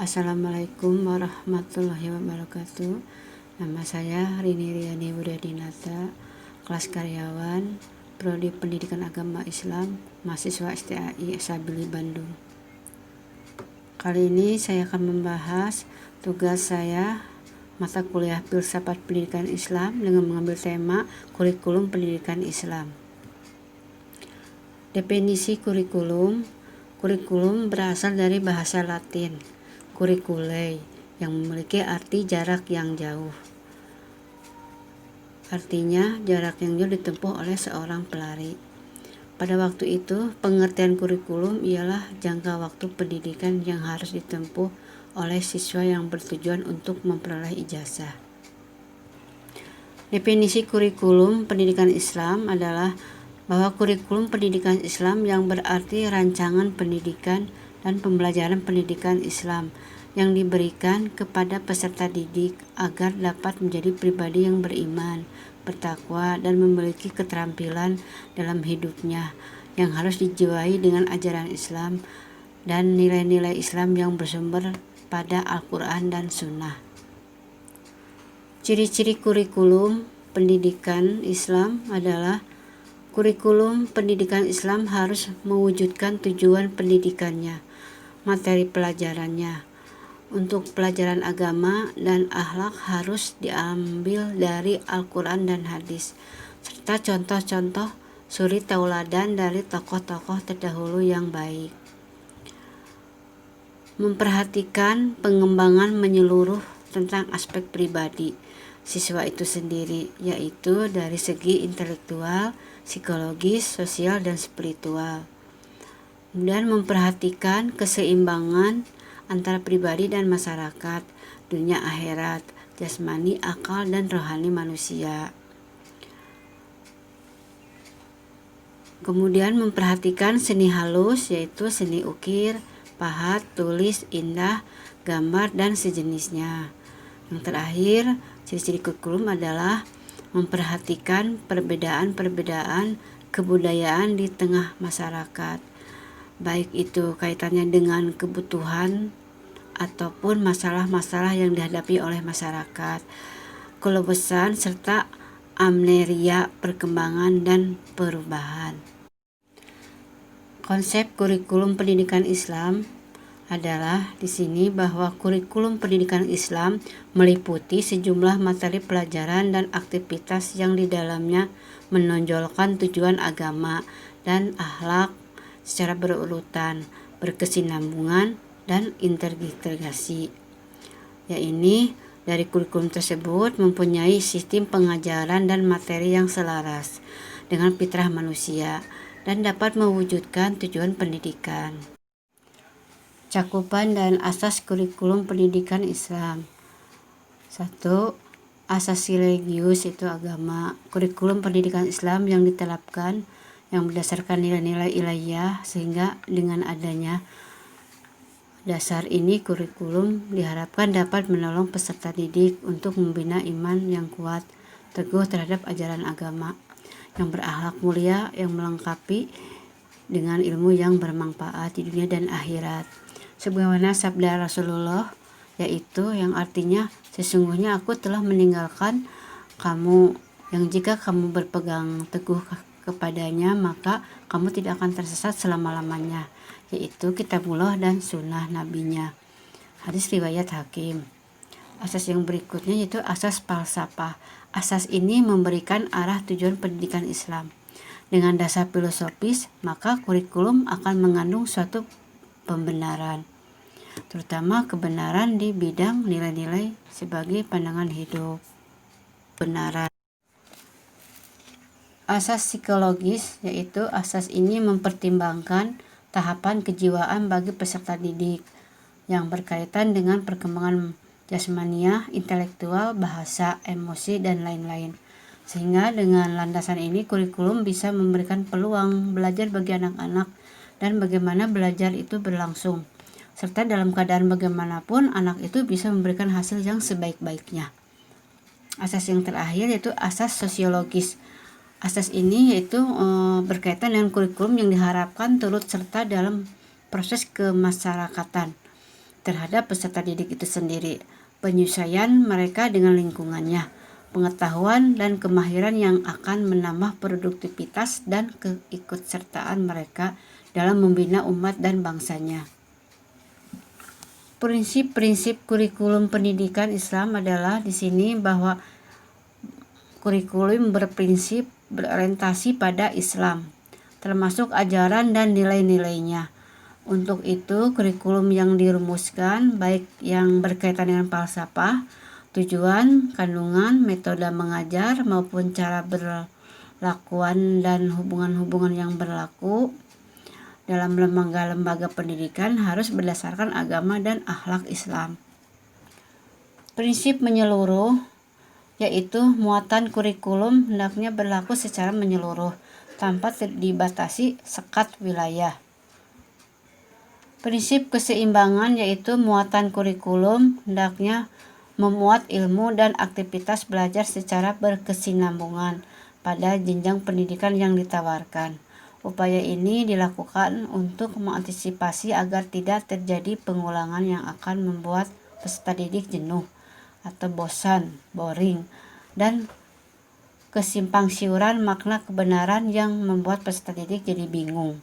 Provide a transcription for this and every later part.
Assalamualaikum warahmatullahi wabarakatuh. Nama saya Rini Riani Wuryadinata, kelas karyawan, Prodi Pendidikan Agama Islam, mahasiswa STAI Sabili Bandung. Kali ini saya akan membahas tugas saya mata kuliah Filsafat Pendidikan Islam dengan mengambil tema kurikulum pendidikan Islam. Definisi kurikulum. Kurikulum berasal dari bahasa Latin curriculae yang memiliki arti jarak yang jauh. Artinya jarak yang jauh ditempuh oleh seorang pelari. Pada waktu itu, pengertian kurikulum ialah jangka waktu pendidikan yang harus ditempuh oleh siswa yang bertujuan untuk memperoleh ijazah. Definisi kurikulum pendidikan Islam adalah bahwa kurikulum pendidikan Islam yang berarti rancangan pendidikan dan pembelajaran pendidikan Islam yang diberikan kepada peserta didik agar dapat menjadi pribadi yang beriman, bertakwa, dan memiliki keterampilan dalam hidupnya yang harus dijiwai dengan ajaran Islam dan nilai-nilai Islam yang bersumber pada Al-Quran dan Sunnah. Ciri-ciri kurikulum pendidikan Islam adalah kurikulum pendidikan Islam harus mewujudkan tujuan pendidikannya, materi pelajarannya. Untuk pelajaran agama dan akhlak harus diambil dari Al-Quran dan hadis, serta contoh-contoh suri tauladan dari tokoh-tokoh terdahulu yang baik. Memperhatikan pengembangan menyeluruh tentang aspek pribadi siswa itu sendiri, yaitu dari segi intelektual, psikologis, sosial, dan spiritual. Dan memperhatikan keseimbangan antara pribadi dan masyarakat, dunia akhirat, jasmani, akal, dan rohani manusia. Kemudian memperhatikan seni halus, yaitu seni ukir, pahat, tulis, indah, gambar, dan sejenisnya. Yang terakhir, ciri-ciri kurikulum adalah memperhatikan perbedaan-perbedaan kebudayaan di tengah masyarakat, baik itu kaitannya dengan kebutuhan ataupun masalah-masalah yang dihadapi oleh masyarakat, kelubesan serta amnesia perkembangan dan perubahan. Konsep kurikulum pendidikan Islam adalah di sini bahwa kurikulum pendidikan Islam meliputi sejumlah materi pelajaran dan aktivitas yang di dalamnya menonjolkan tujuan agama dan akhlak secara berurutan, berkesinambungan, dan integrasi. Ini dari kurikulum tersebut mempunyai sistem pengajaran dan materi yang selaras dengan fitrah manusia dan dapat mewujudkan tujuan pendidikan. Cakupan dan asas kurikulum pendidikan Islam. 1. Asas religius itu agama. Kurikulum pendidikan Islam yang diterapkan yang berdasarkan nilai-nilai ilahiyah, sehingga dengan adanya dasar ini kurikulum diharapkan dapat menolong peserta didik untuk membina iman yang kuat, teguh terhadap ajaran agama, yang berakhlak mulia, yang melengkapi dengan ilmu yang bermanfaat di dunia dan akhirat. Sebagaimana sabda Rasulullah, yaitu yang artinya, sesungguhnya aku telah meninggalkan kamu yang jika kamu berpegang teguh kepadanya maka kamu tidak akan tersesat selama-lamanya, yaitu kitabullah dan sunnah nabinya. Hadis riwayat Hakim. Asas yang berikutnya yaitu asas falsafah. Asas ini memberikan arah tujuan pendidikan Islam. Dengan dasar filosofis, maka kurikulum akan mengandung suatu pembenaran, terutama kebenaran di bidang nilai-nilai sebagai pandangan hidup. Benaran. Asas psikologis, yaitu asas ini mempertimbangkan tahapan kejiwaan bagi peserta didik yang berkaitan dengan perkembangan jasmaniah, intelektual, bahasa, emosi, dan lain-lain. Sehingga dengan landasan ini kurikulum bisa memberikan peluang belajar bagi anak-anak dan bagaimana belajar itu berlangsung, serta dalam keadaan bagaimanapun anak itu bisa memberikan hasil yang sebaik-baiknya. Asas yang terakhir yaitu asas sosiologis. Asas ini yaitu berkaitan dengan kurikulum yang diharapkan turut serta dalam proses kemasyarakatan, terhadap peserta didik itu sendiri, penyesuaian mereka dengan lingkungannya, pengetahuan dan kemahiran yang akan menambah produktivitas dan keikutsertaan mereka dalam membina umat dan bangsanya. Prinsip-prinsip kurikulum pendidikan Islam adalah di sini bahwa kurikulum berprinsip berorientasi pada Islam, termasuk ajaran dan nilai-nilainya. Untuk itu, kurikulum yang dirumuskan baik yang berkaitan dengan falsafah, tujuan, kandungan, metode mengajar maupun cara berlakuan dan hubungan-hubungan yang berlaku dalam lembaga-lembaga pendidikan harus berdasarkan agama dan akhlak Islam. Prinsip menyeluruh, yaitu muatan kurikulum hendaknya berlaku secara menyeluruh tanpa dibatasi sekat wilayah. Prinsip keseimbangan, yaitu muatan kurikulum hendaknya memuat ilmu dan aktivitas belajar secara berkesinambungan pada jenjang pendidikan yang ditawarkan. Upaya ini dilakukan untuk mengantisipasi agar tidak terjadi pengulangan yang akan membuat peserta didik jenuh atau bosan, boring, dan kesimpangsiuran makna kebenaran yang membuat peserta didik jadi bingung.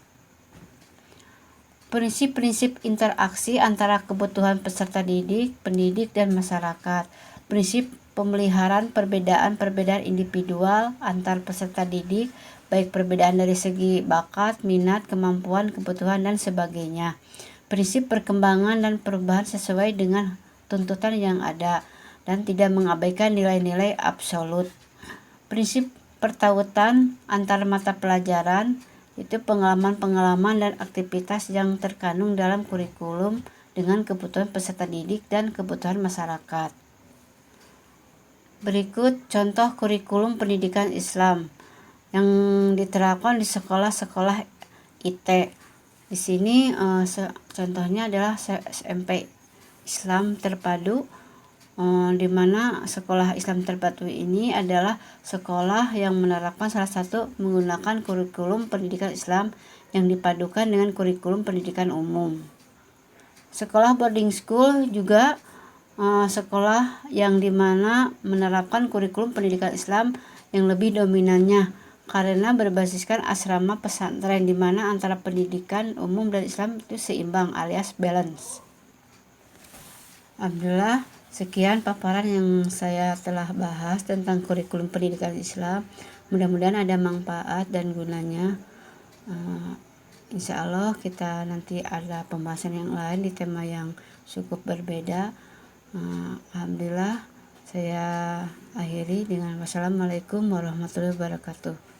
Prinsip-prinsip interaksi antara kebutuhan peserta didik, pendidik, dan masyarakat. Prinsip pemeliharaan perbedaan-perbedaan individual antar peserta didik, baik perbedaan dari segi bakat, minat, kemampuan, kebutuhan, dan sebagainya. Prinsip perkembangan dan perubahan sesuai dengan tuntutan yang ada dan tidak mengabaikan nilai-nilai absolut. Prinsip pertautan antar mata pelajaran, itu pengalaman-pengalaman dan aktivitas yang terkandung dalam kurikulum dengan kebutuhan peserta didik dan kebutuhan masyarakat. Berikut contoh kurikulum pendidikan Islam yang diterapkan di sekolah-sekolah IT. Di sini contohnya adalah SMP Islam Terpadu, di mana sekolah Islam Terpadu ini adalah sekolah yang menerapkan salah satu menggunakan kurikulum pendidikan Islam yang dipadukan dengan kurikulum pendidikan umum. Sekolah boarding school juga sekolah yang dimana menerapkan kurikulum pendidikan Islam yang lebih dominannya karena berbasiskan asrama pesantren, di mana antara pendidikan umum dan Islam itu seimbang alias balance. Alhamdulillah, sekian paparan yang saya telah bahas tentang kurikulum pendidikan Islam. Mudah-mudahan ada manfaat dan gunanya. Insya Allah kita nanti ada pembahasan yang lain di tema yang cukup berbeda. Alhamdulillah, saya akhiri dengan wassalamualaikum warahmatullahi wabarakatuh.